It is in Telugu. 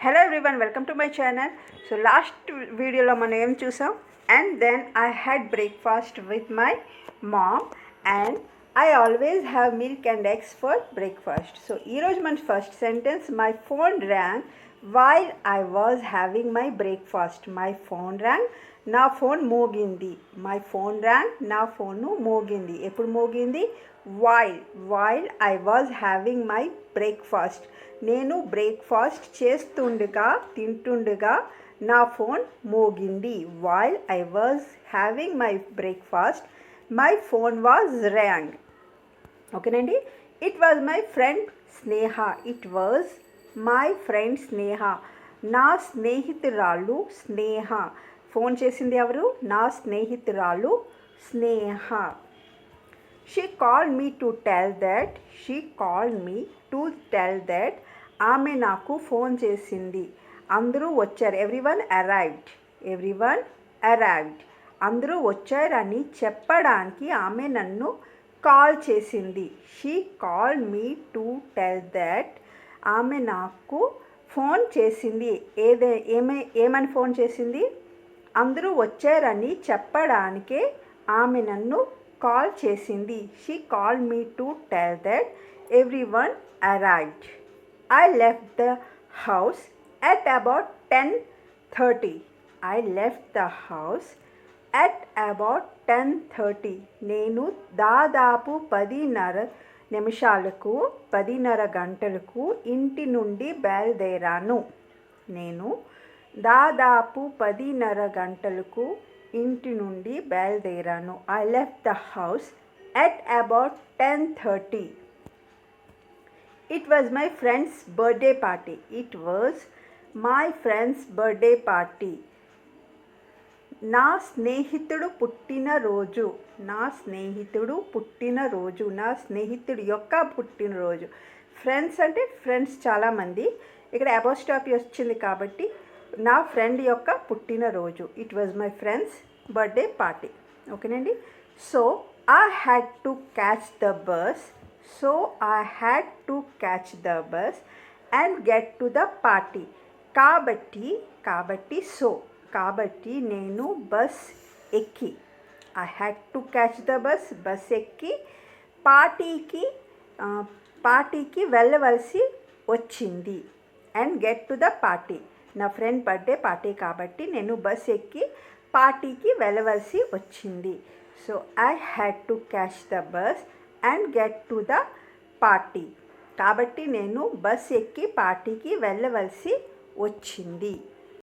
Hello everyone, welcome to my channel. So last video lo మనం ఏం చూసాం, and then I had breakfast with my mom and I always have milk and eggs for breakfast. So ఈ రోజు మన first sentence, my phone rang while I was having my breakfast. My phone rang, నా ఫోన్ మోగింది. My phone rang, నా ఫోను మోగింది. ఎప్పుడు మోగింది? while I was having my breakfast. నేను బ్రేక్ఫాస్ట్ చేస్తుండగా తింటుండగా నా ఫోన్ మోగింది. while I was having my breakfast, my phone was rang. ఓకేనండి. It was my friend Sneha. It was my friend Sneha. నా స్నేహితురాలు స్నేహ. ఫోన్ చేసింది ఎవరు? నా స్నేహితురాలు స్నేహ. She called me to tell that. ఆమె నాకు ఫోన్ చేసింది. అందరూ వచ్చారు. Everyone arrived. అందరూ వచ్చారని చెప్పడానికి ఆమె నన్ను కాల్ చేసింది. She called me to tell that. ఆమె నాకు ఫోన్ చేసింది. ఏమని ఫోన్ చేసింది? అందరూ వచ్చారని చెప్పడానికే ఆమె నన్ను కాల్ చేసింది. She called me to tell that everyone arrived. I left the house at about 10:30. నేను దాదాపు 10:30 గంటలకు ఇంటి నుండి బయలుదేరాను. I left the house at about 10:30. It was my friend's birthday party. నా స్నేహితుడు యొక్క పుట్టినరోజు. ఫ్రెండ్స్ అంటే ఫ్రెండ్స్ చాలామంది. ఇక్కడ అపోస్ట్రాఫీ వచ్చింది కాబట్టి నా ఫ్రెండ్ యొక్క పుట్టినరోజు. It was my friend's birthday party. ఓకేనండి. So I had to catch the bus and get to the party. కాబట్టి నేను బస్ ఎక్కి, I had to catch the bus, bus ఎక్కి పార్టీకి వెళ్ళవలసి వచ్చింది. and get to the party. నా ఫ్రెండ్ బర్త్డే పార్టీ కాబట్టి నేను బస్ ఎక్కి పార్టీకి వెళ్ళవలసి వచ్చింది. So I had to catch the bus and get to the party. కాబట్టి నేను బస్ ఎక్కి పార్టీకి వెళ్ళవలసి వచ్చింది.